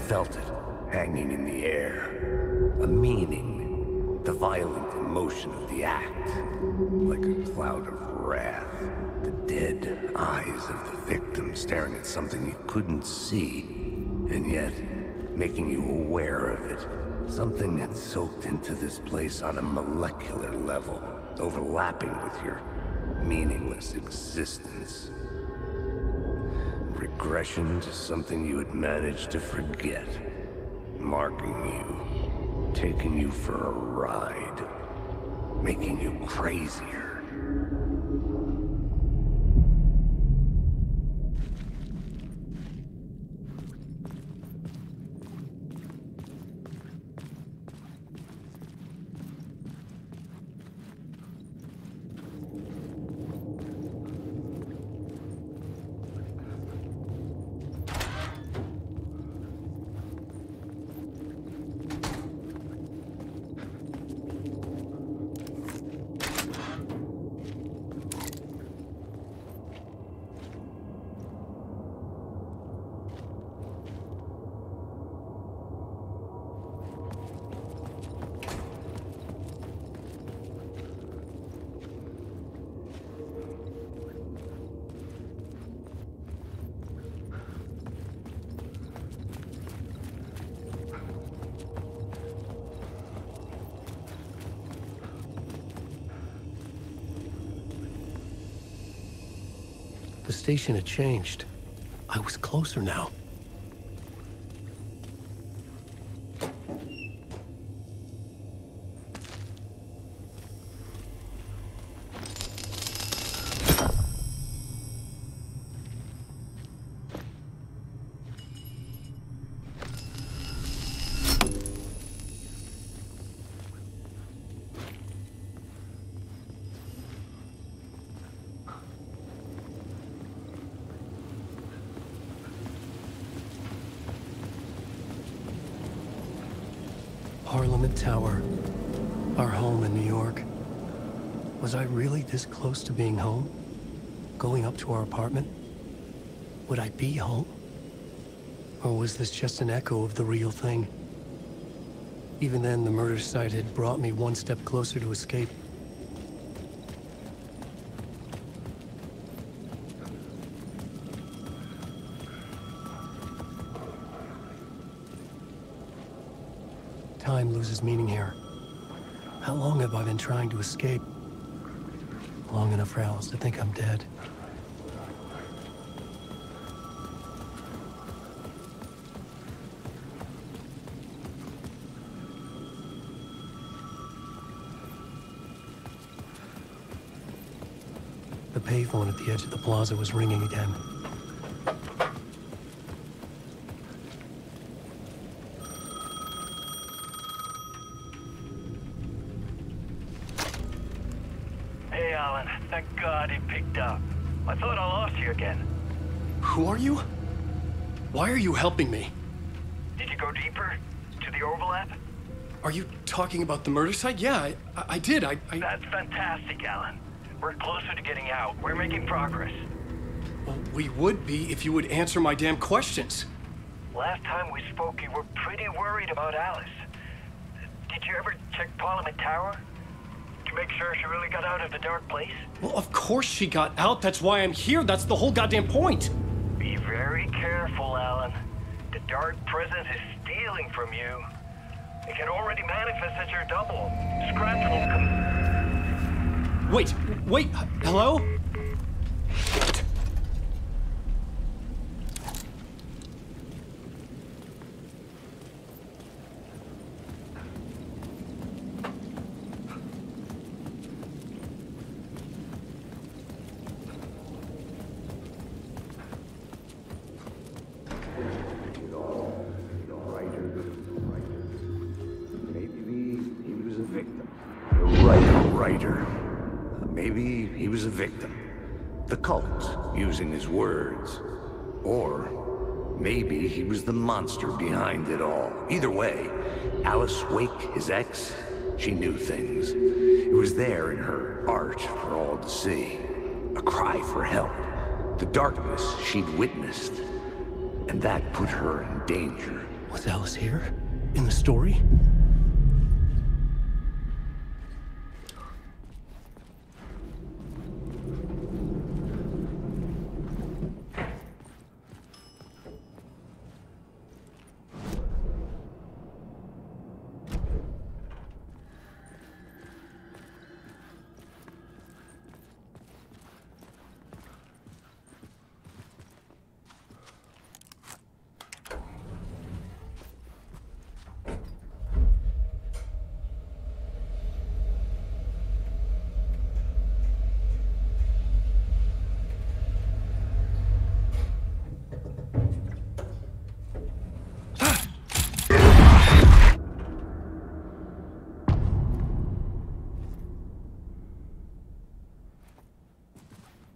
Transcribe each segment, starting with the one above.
felt it, hanging in the air. A meaning, the violent emotion of the act. Like a cloud of wrath. The dead eyes of the victim staring at something you couldn't see, and yet making you aware of it. Something had soaked into this place on a molecular level, overlapping with your meaningless existence. Regression to something you had managed to forget. Marking you, taking you for a ride, making you crazier. The station had changed. I was closer now. Parliament Tower, our home in New York. Was I really this close to being home? Going up to our apartment? Would I be home? Or was this just an echo of the real thing? Even then, the murder site had brought me one step closer to escape. Time loses meaning here. How long have I been trying to escape? Long enough for Alice to think I'm dead. The payphone at the edge of the plaza was ringing again. Thank God he picked up. I thought I lost you again. Who are you? Why are you helping me? Did you go deeper? To the overlap? Are you talking about the murder site? Yeah, I did. That's fantastic, Alan. We're closer to getting out. We're making progress. Well, we would be if you would answer my damn questions. Last time we spoke, you were pretty worried about Alice. Did you ever check Parliament Tower? To make sure she really got out of the dark place? Well, of course she got out. That's why I'm here. That's the whole goddamn point. Be very careful, Alan. The dark presence is stealing from you. It can already manifest as your double. Scratch will come. Wait, hello? Maybe he was a victim. The cult, using his words. Or maybe he was the monster behind it all. Either way, Alice Wake, his ex, she knew things. It was there in her art for all to see. A cry for help. The darkness she'd witnessed. And that put her in danger. Was Alice here? In the story?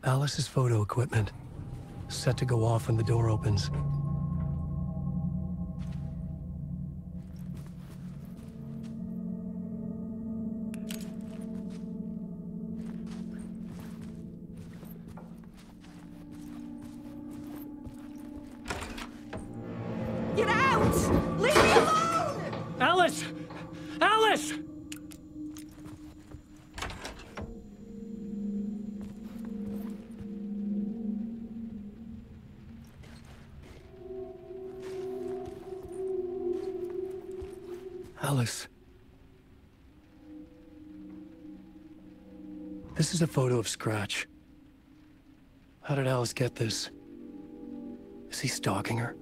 Alice's photo equipment, set to go off when the door opens. Get out! Leave me alone! Alice! Alice! Alice. This is a photo of Scratch. How did Alice get this? Is he stalking her?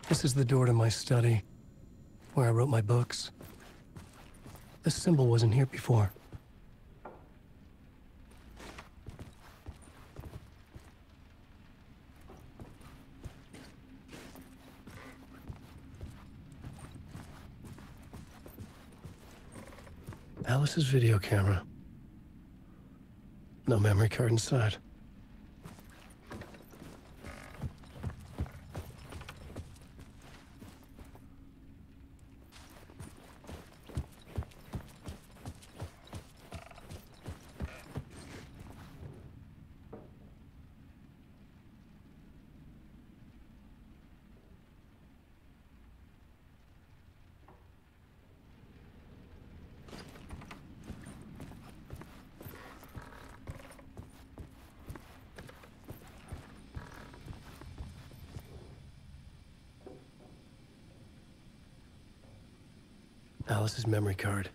This is the door to my study, where I wrote my books. This symbol wasn't here before. Alice's video camera. No memory card inside. Alice's memory card.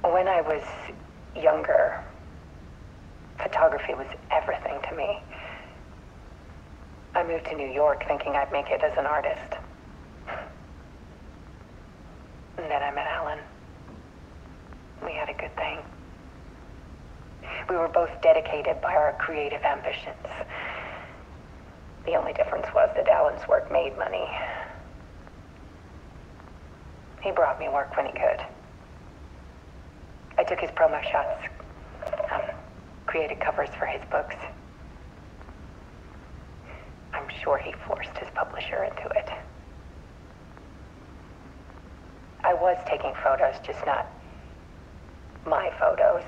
When I was younger, photography was everything to me. I moved to New York thinking I'd make it as an artist. And then I met Alan. We had a good thing. We were both dedicated by our creative ambitions. The only difference was that Alan's work made money. He brought me work when he could. I took his promo shots, created covers for his books. I'm sure he forced his publisher into it. I was taking photos, just not my photos.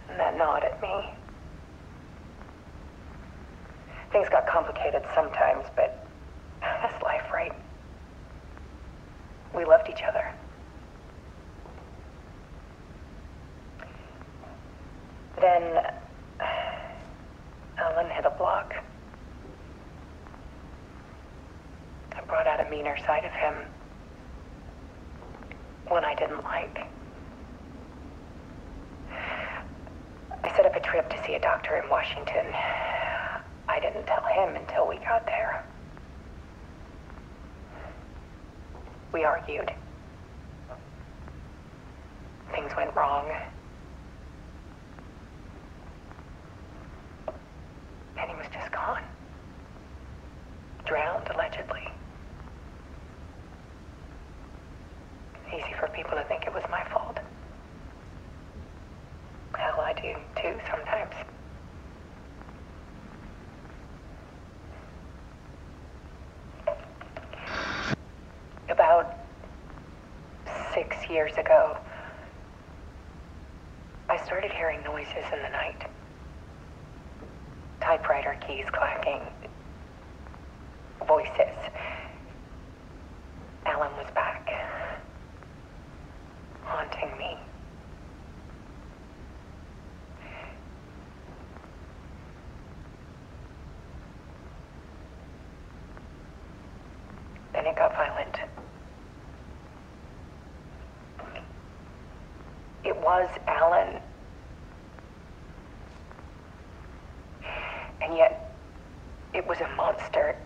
And that gnawed at me. Things got complicated sometimes, but that's life, right? We loved each other. Then a meaner side of him. One I didn't like. I set up a trip to see a doctor in Washington. I didn't tell him until we got there. We argued. Things went wrong. And he was just gone. Drowned, allegedly. Easy for people to think it was my fault. Hell, I do too sometimes. About 6 years ago, I started hearing noises in the night. Typewriter keys clacking. Voices. Alan was back. Haunting me. Then it got violent. It was Alan. And yet, it was a monster.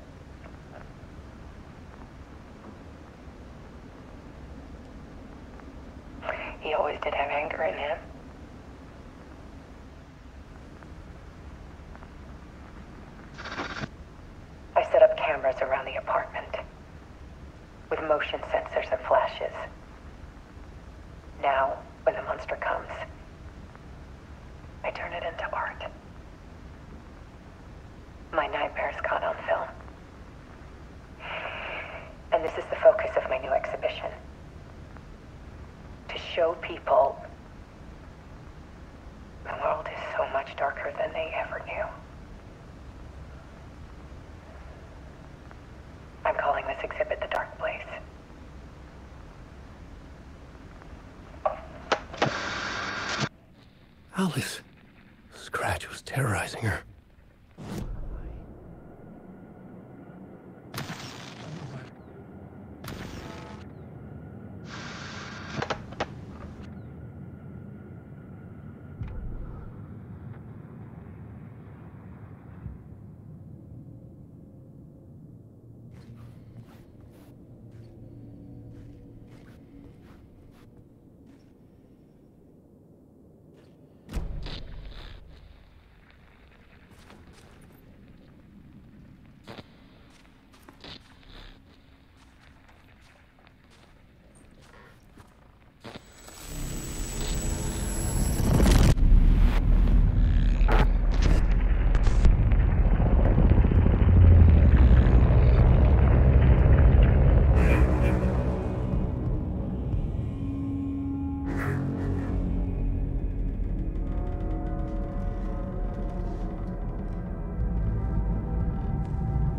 He always did have anger in him. I set up cameras around the apartment with motion sensors and flashes. Now, when the monster comes, I turn it into art. My nightmares caught on film. And this is the focus of my new exhibition. To show people the world is so much darker than they ever knew. I'm calling this exhibit The Dark Place. Alice. Scratch was terrorizing her.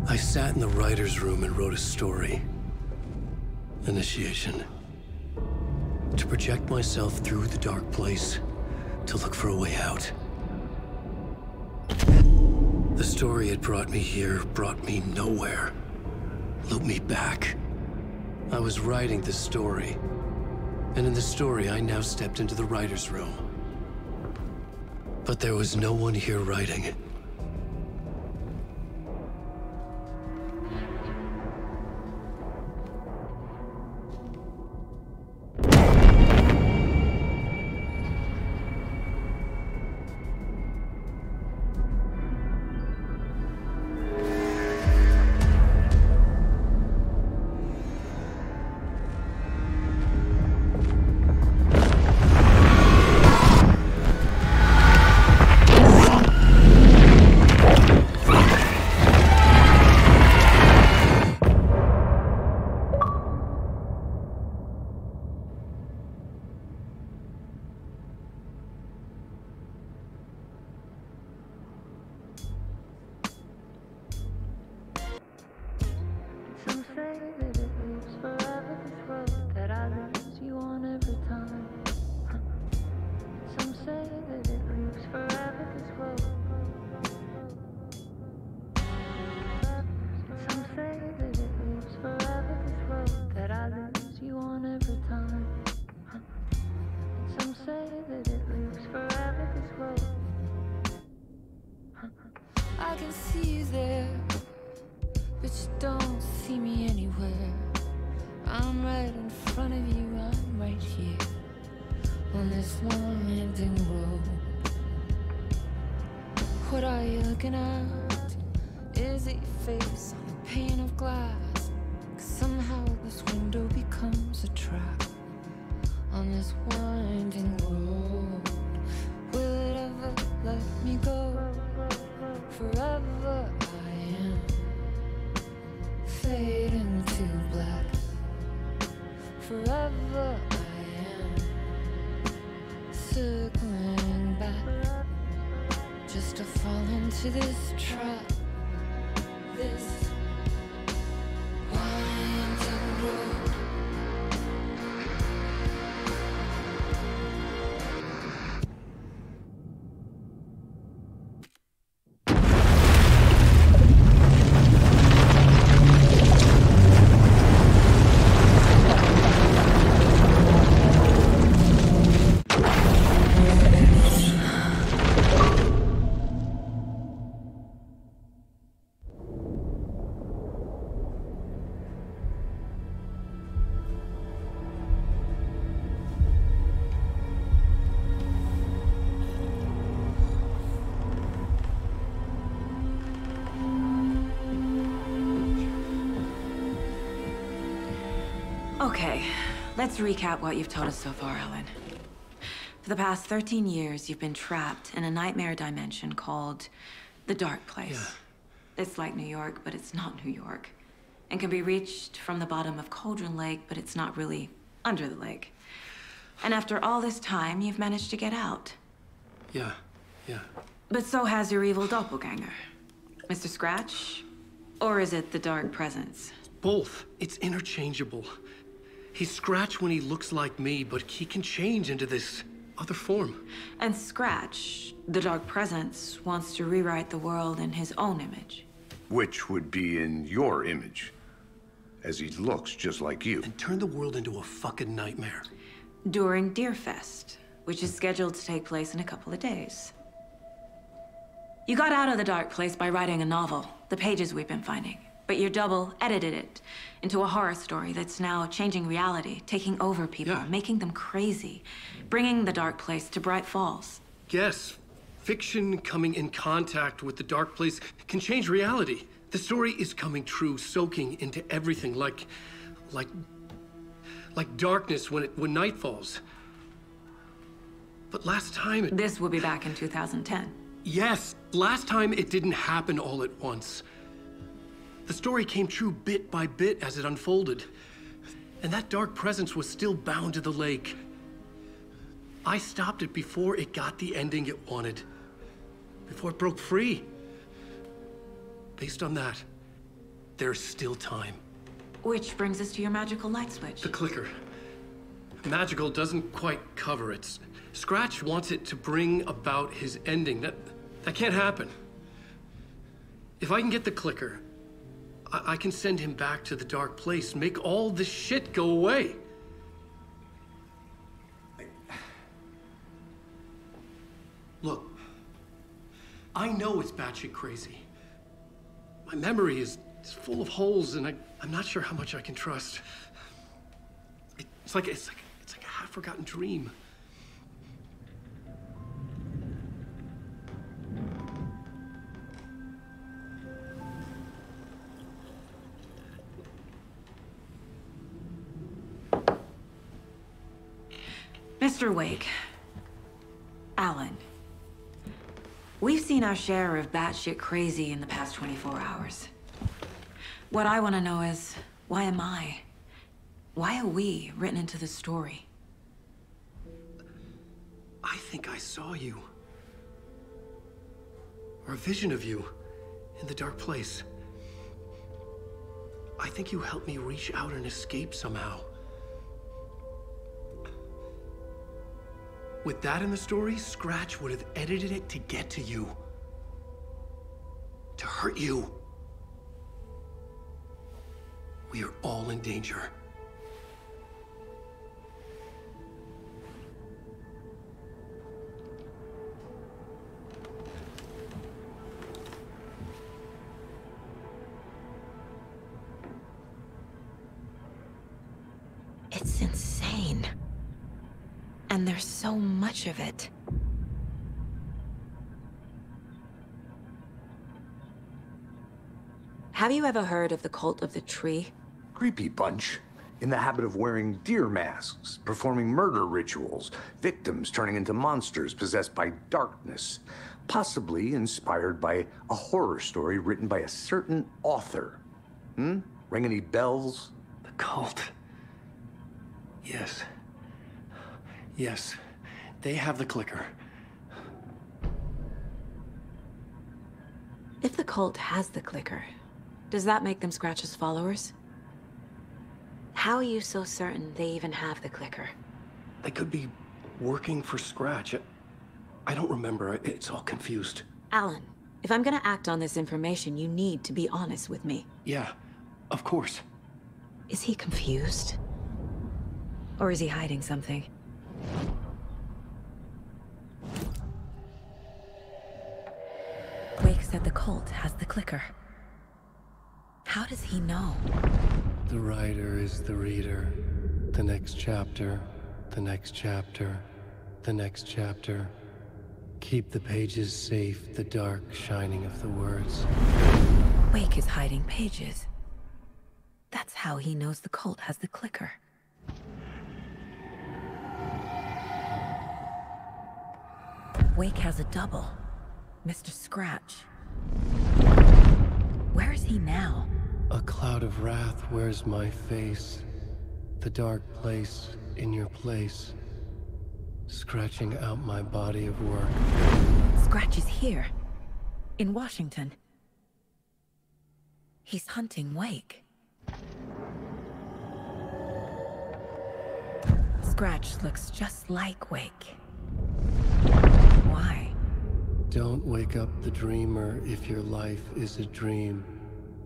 I sat in the writer's room and wrote a story. Initiation. To project myself through the dark place, to look for a way out. The story had brought me here, brought me nowhere. Looped me back. I was writing the story. And in the story, I now stepped into the writer's room. But there was no one here writing it. just don't see me anywhere. I'm right in front of you, I'm right here on this winding road. What are you looking at? Is it your face on a pane of glass? 'Cause somehow this window becomes a trap on this winding road. Will it ever let me go? Forever I am fading to black. Forever I am circling back, just to fall into this trap, this winding road. Okay, let's recap what you've told us so far, Alan. For the past 13 years, you've been trapped in a nightmare dimension called the Dark Place. Yeah. It's like New York, but it's not New York. And can be reached from the bottom of Cauldron Lake, but it's not really under the lake. And after all this time, you've managed to get out. Yeah. But so has your evil doppelganger. Mr. Scratch? Or is it the Dark Presence? Both. It's interchangeable. He's Scratch when he looks like me, but he can change into this other form. And Scratch, the Dark Presence, wants to rewrite the world in his own image. Which would be in your image, as he looks just like you. And turn the world into a fucking nightmare. During Deerfest, which is scheduled to take place in a couple of days. You got out of the Dark Place by writing a novel, the pages we've been finding. But your double edited it into a horror story that's now changing reality, taking over people, making them crazy, bringing the Dark Place to Bright Falls. Yes, fiction coming in contact with the Dark Place can change reality. The story is coming true, soaking into everything, like darkness when night falls. But last time it... This will be back in 2010. Yes, last time it didn't happen all at once. The story came true bit by bit as it unfolded. And that dark presence was still bound to the lake. I stopped it before it got the ending it wanted. Before it broke free. Based on that, there's still time. Which brings us to your magical light switch. The clicker. Magical doesn't quite cover it. Scratch wants it to bring about his ending. That can't happen. If I can get the clicker, I can send him back to the Dark Place, make all this shit go away. Look, I know it's batshit crazy. My memory is full of holes, and I'm not sure how much I can trust. It's like a half-forgotten dream. Mr. Wake, Alan, we've seen our share of batshit crazy in the past 24 hours. What I want to know is, why am I? Why are we written into the story? I think I saw you. Or a vision of you in the Dark Place. I think you helped me reach out and escape somehow. With that in the story, Scratch would have edited it to get to you. To hurt you. We are all in danger. It's insane. And there's so much of it. Have you ever heard of the cult of the tree? Creepy bunch. In the habit of wearing deer masks, performing murder rituals, victims turning into monsters possessed by darkness. Possibly inspired by a horror story written by a certain author. Ring any bells? The cult. Yes. Yes. They have the clicker. If the cult has the clicker, does that make them Scratch's followers? How are you so certain they even have the clicker? They could be working for Scratch. I don't remember. It's all confused. Alan, if I'm gonna act on this information, you need to be honest with me. Yeah, of course. Is he confused? Or is he hiding something? Wake said the cult has the clicker. How does he know? The writer is the reader. The next chapter, the next chapter, the next chapter. Keep the pages safe, the dark shining of the words. Wake is hiding pages. That's how he knows the cult has the clicker. Wake has a double. Mr. Scratch. Where is he now? A cloud of wrath wears my face. The dark place in your place. Scratching out my body of work. Scratch is here. In Washington. He's hunting Wake. Scratch looks just like Wake. Why? Don't wake up the dreamer if your life is a dream.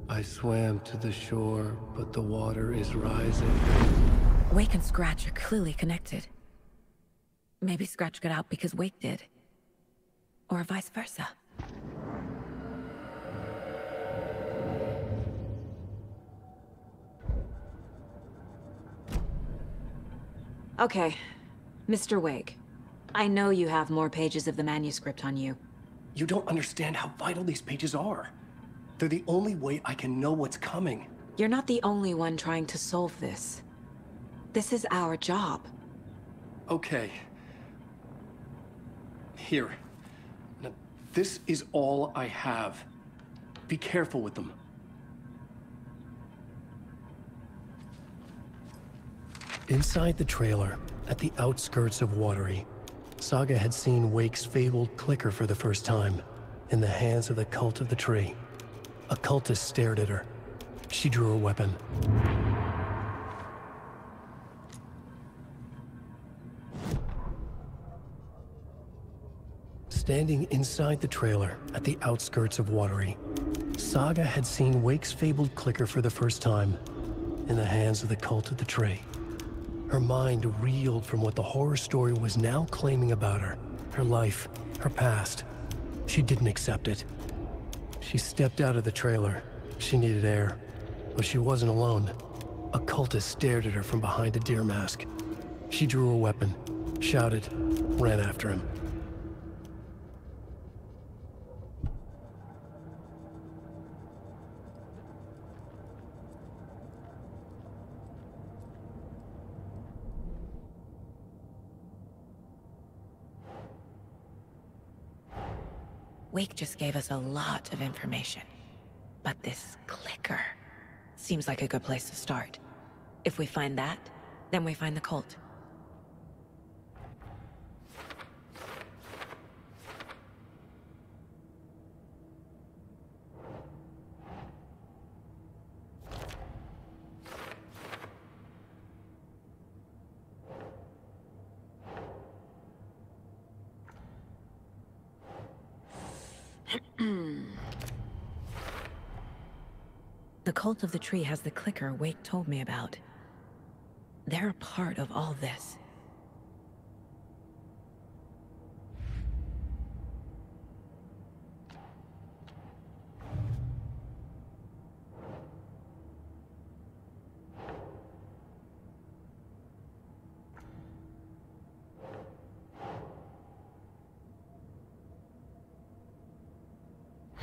I swam to the shore, but the water is rising. Wake and Scratch are clearly connected. Maybe Scratch got out because Wake did. Or vice versa. Okay, Mr. Wake. I know you have more pages of the manuscript on you. You don't understand how vital these pages are. They're the only way I can know what's coming. You're not the only one trying to solve this. This is our job. Okay. Here. Now, this is all I have. Be careful with them. Inside the trailer, at the outskirts of Watery, Saga had seen Wake's fabled clicker for the first time, in the hands of the cult of the tree. A cultist stared at her. She drew a weapon. Standing inside the trailer, at the outskirts of Watery, Saga had seen Wake's fabled clicker for the first time, in the hands of the cult of the tree. Her mind reeled from what the horror story was now claiming about her. Her life, her past. She didn't accept it. She stepped out of the trailer. She needed air. But she wasn't alone. A cultist stared at her from behind a deer mask. She drew a weapon, shouted, ran after him. Wake just gave us a lot of information. But this clicker seems like a good place to start. If we find that, then we find the cult. The cult of the tree has the clicker Wake told me about. They're a part of all this.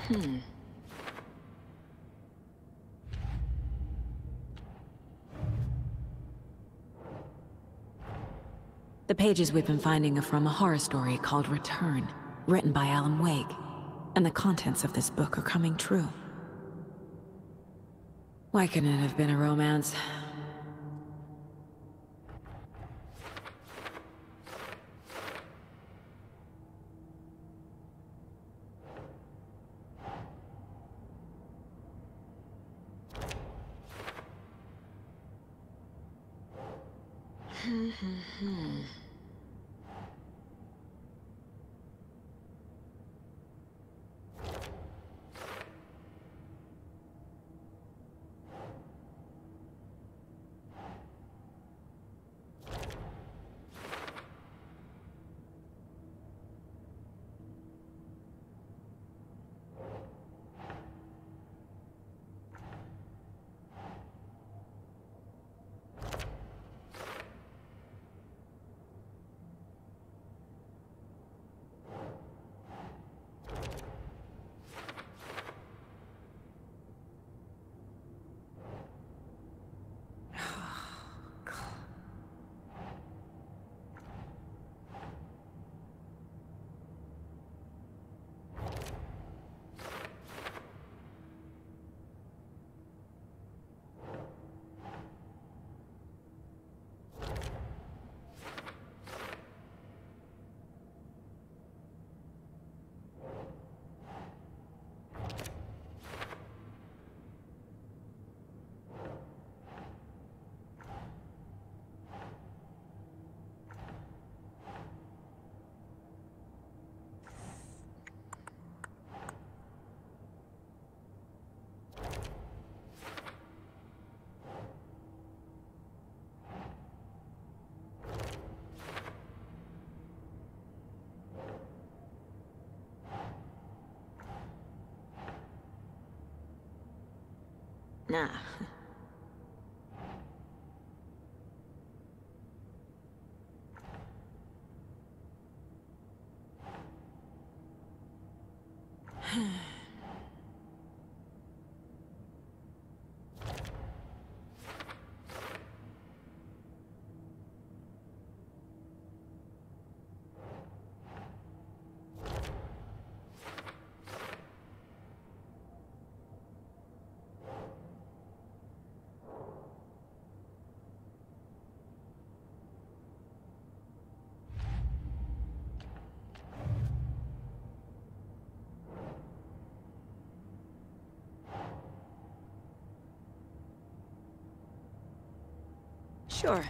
The pages we've been finding are from a horror story called Return, written by Alan Wake. And the contents of this book are coming true. Why couldn't it have been a romance? Nah. Sure.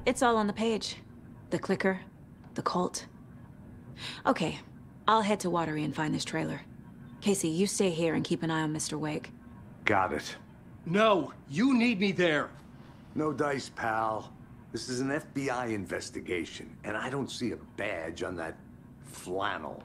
It's all on the page. The clicker, the cult. Okay, I'll head to Watery and find this trailer. Casey, you stay here and keep an eye on Mr. Wake. Got it. No, you need me there. No dice, pal. This is an FBI investigation, and I don't see a badge on that flannel.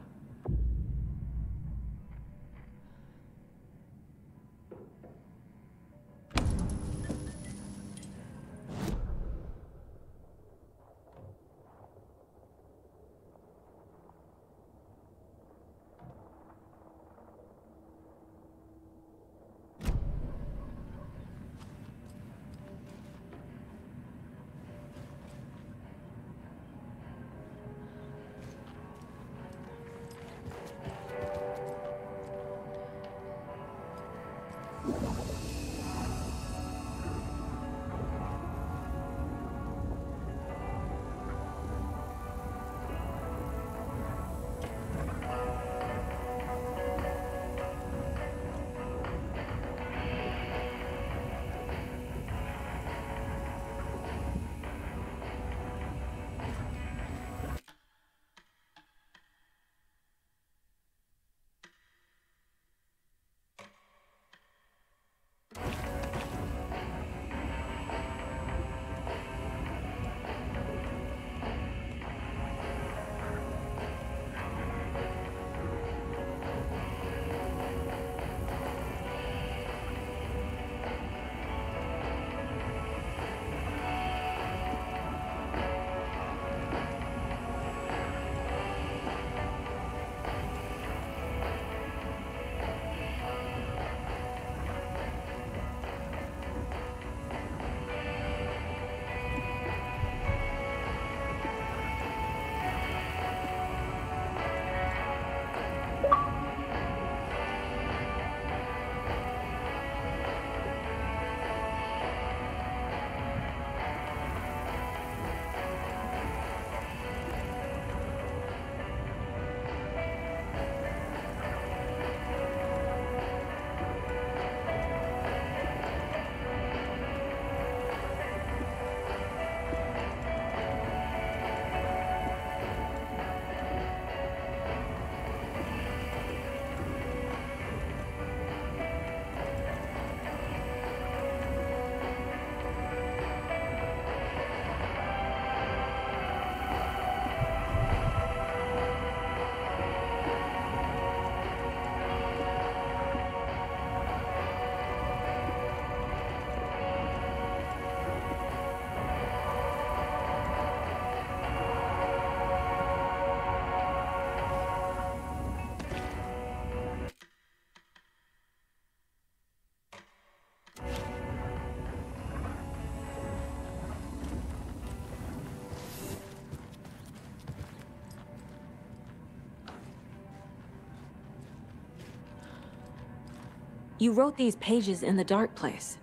You wrote these pages in the dark place.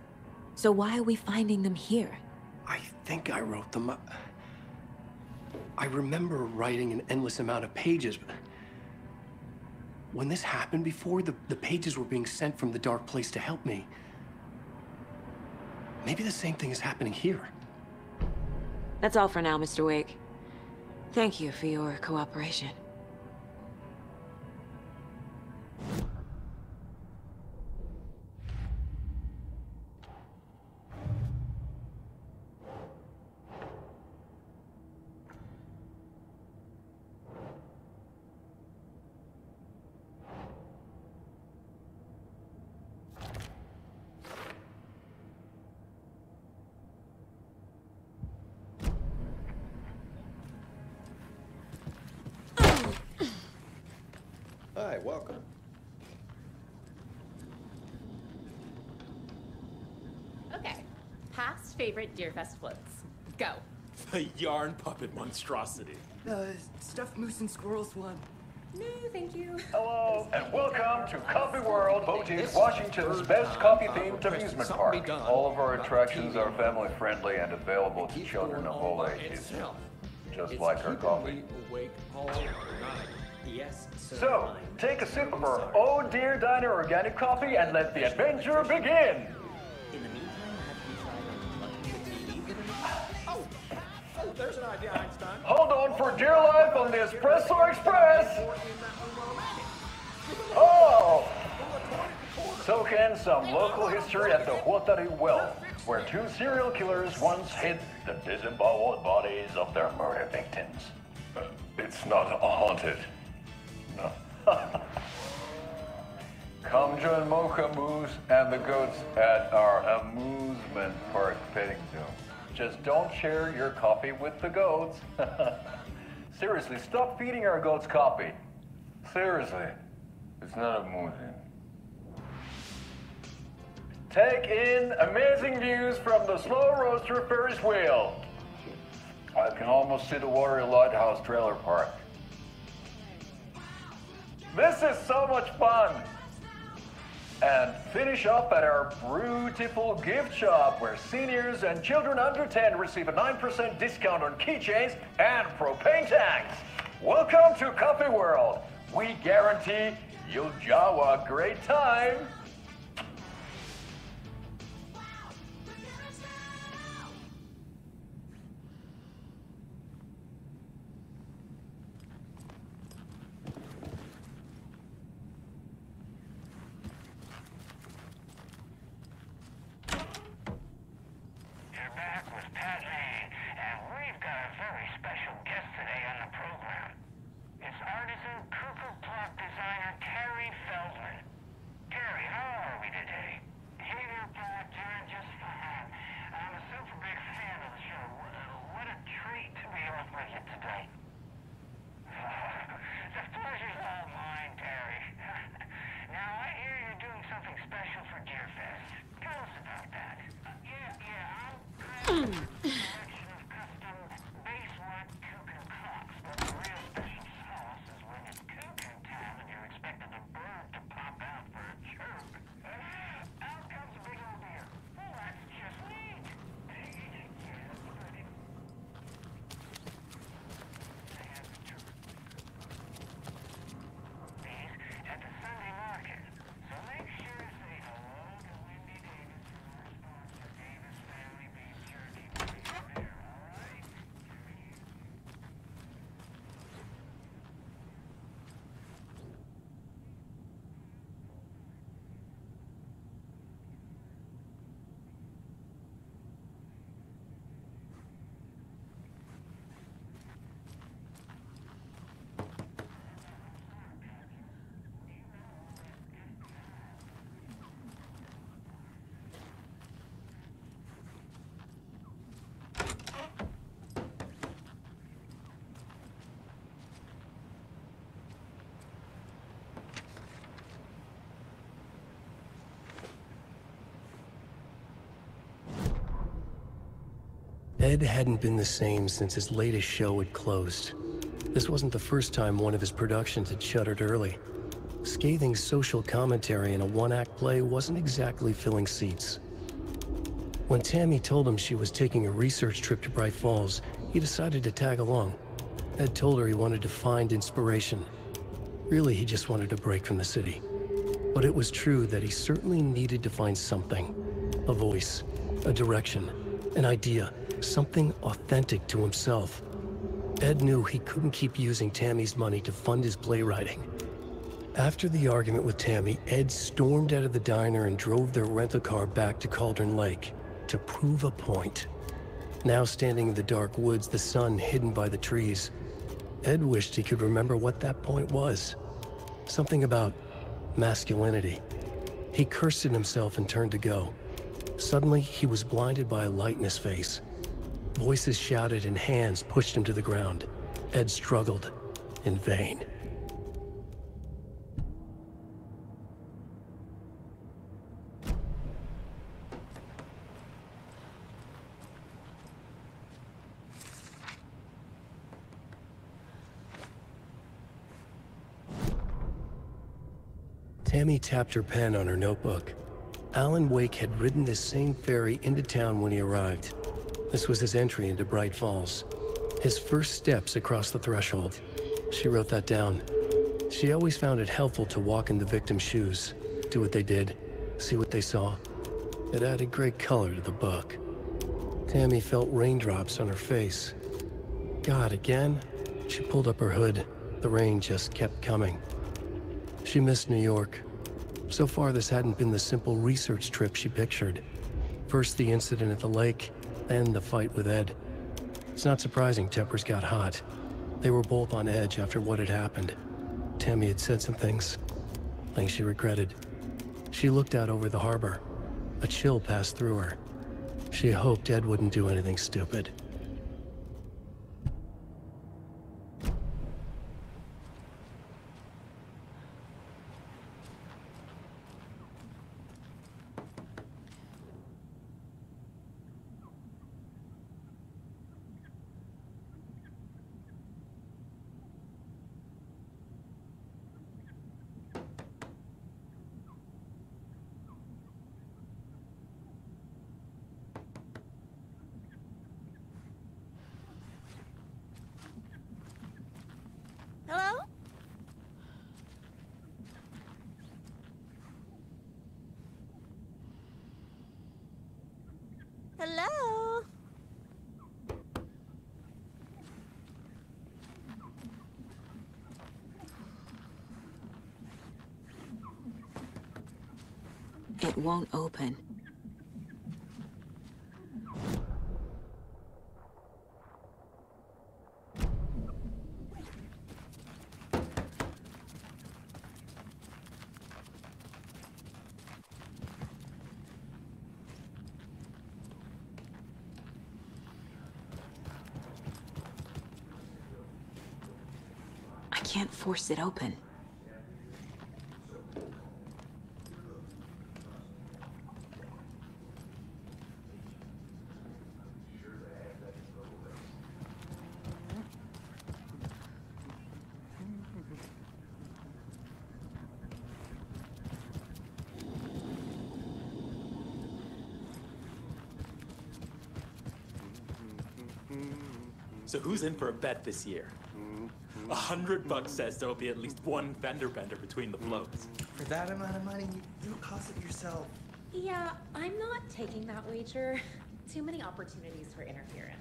So why are we finding them here? I think I wrote them. I remember writing an endless amount of pages, but when this happened before, the pages were being sent from the dark place to help me. Maybe the same thing is happening here. That's all for now, Mr. Wake. Thank you for your cooperation. Hi, welcome. Okay. Past favorite Deerfest floats. Go. The yarn puppet monstrosity. Stuffed moose and squirrels one. No, thank you. Hello, and welcome to Coffee World, Boutique, Washington's best coffee-themed amusement park. All of our attractions are family-friendly and available to children of all ages, just like our coffee. Yes, sir. So, take a sip of our Oh Dear Diner organic coffee and let the adventure begin! In the meantime, have you tried oh, there's an idea, Einstein. Hold on for dear life on the Espresso Express! Oh! Soak in some local history at the Huatari Well, where two serial killers once hid the disemboweled bodies of their murder victims. It's not haunted. No. Come join Mocha Moose and the goats at our amusement park petting zoo. Just don't share your coffee with the goats. Seriously, stop feeding our goats coffee. Seriously, it's not amusing. Take in amazing views from the Slow Roaster Ferris wheel. I can almost see the Watery Lighthouse trailer park. This is so much fun! And finish up at our beautiful gift shop where seniors and children under 10 receive a 9% discount on keychains and propane tanks. Welcome to Coffee World. We guarantee you'll jaw a great time. Ed hadn't been the same since his latest show had closed. This wasn't the first time one of his productions had shuttered early. Scathing social commentary in a one-act play wasn't exactly filling seats. When Tammy told him she was taking a research trip to Bright Falls, he decided to tag along. Ed told her he wanted to find inspiration. Really, he just wanted a break from the city. But it was true that he certainly needed to find something. A voice, a direction, an idea, something authentic to himself. Ed knew he couldn't keep using Tammy's money to fund his playwriting. After the argument with Tammy, Ed stormed out of the diner and drove their rental car back to Cauldron Lake to prove a point. Now standing in the dark woods, the sun hidden by the trees, Ed wished he could remember what that point was. Something about masculinity. He cursed at himself and turned to go. Suddenly, he was blinded by a light in his face. Voices shouted and hands pushed him to the ground. Ed struggled in vain. Tammy tapped her pen on her notebook. Alan Wake had ridden this same ferry into town when he arrived. This was his entry into Bright Falls. His first steps across the threshold. She wrote that down. She always found it helpful to walk in the victim's shoes, do what they did, see what they saw. It added great color to the book. Tammy felt raindrops on her face. God, again? She pulled up her hood. The rain just kept coming. She missed New York. So far, this hadn't been the simple research trip she pictured. First the incident at the lake, then the fight with Ed. It's not surprising tempers got hot. They were both on edge after what had happened. Tammy had said some things she regretted. She looked out over the harbor. A chill passed through her. She hoped Ed wouldn't do anything stupid. Hello? Hello? It won't open. I can't force it open. So who's in for a bet this year? $100 says there'll be at least one fender bender between the floats. For that amount of money, you cost it yourself. Yeah, I'm not taking that wager. Too many opportunities for interference.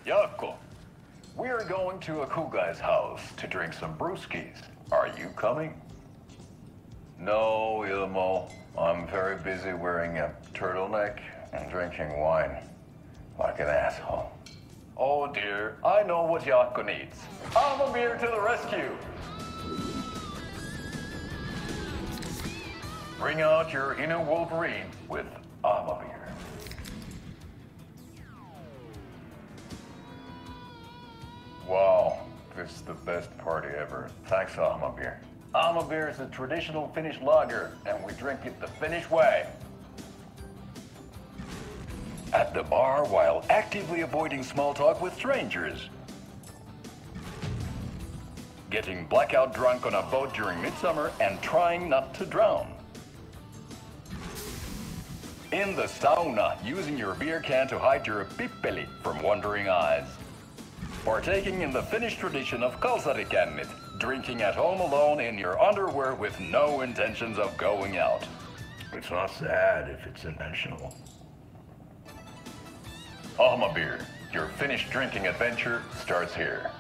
Jaakko, we're going to a cool guy's house to drink some brewskis. Are you coming? No, Ilmo. I'm very busy wearing a turtleneck and drinking wine. Like an asshole. Oh dear, I know what Jaakko needs. Amamir to the rescue! Bring out your inner Wolverine with Amamir. Wow, this is the best party ever. Thanks, Amamir. Amamir is a traditional Finnish lager, and we drink it the Finnish way. At the bar while actively avoiding small talk with strangers. Getting blackout drunk on a boat during midsummer and trying not to drown. In the sauna, using your beer can to hide your pippeli from wandering eyes. Partaking in the Finnish tradition of kalsarikännit, drinking at home alone in your underwear with no intentions of going out. It's not sad if it's intentional. Amamir, your Finnish drinking adventure starts here.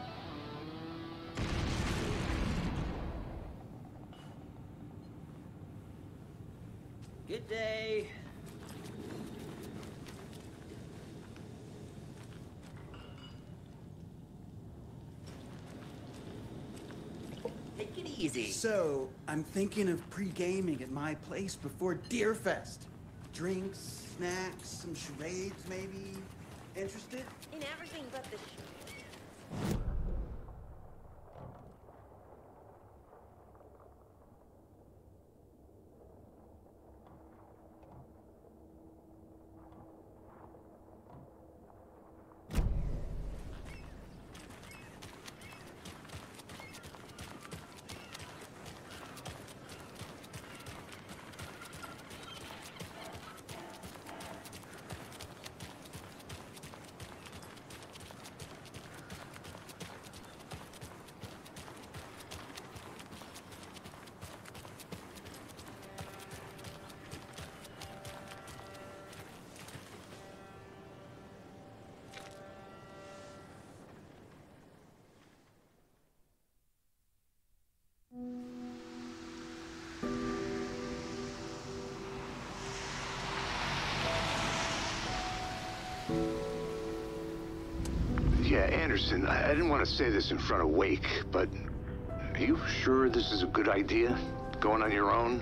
Good day. Take it easy. So, I'm thinking of pre-gaming at my place before Deerfest. Drinks, snacks, some charades maybe. Interested? In everything but the shoe. Yeah, Anderson, I didn't want to say this in front of Wake, but are you sure this is a good idea? Going on your own?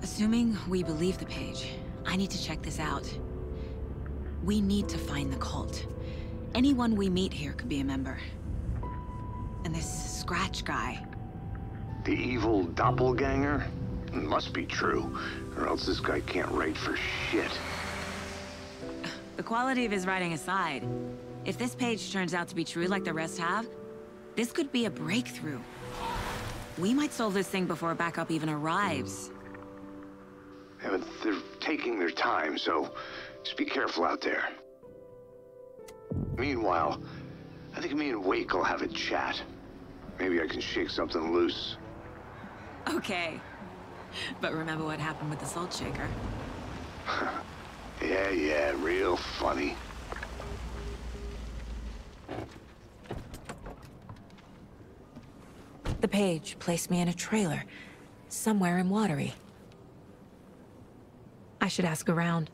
Assuming we believe the page, I need to check this out. We need to find the cult. Anyone we meet here could be a member. And this Scratch guy. The evil doppelganger? It must be true, or else this guy can't write for shit. The quality of his writing aside, if this page turns out to be true like the rest have, this could be a breakthrough. We might solve this thing before backup even arrives. Yeah, but they're taking their time, so just be careful out there. Meanwhile, I think me and Wake will have a chat. Maybe I can shake something loose. Okay. But remember what happened with the salt shaker? Yeah, real funny. The page placed me in a trailer, somewhere in Watery. I should ask around.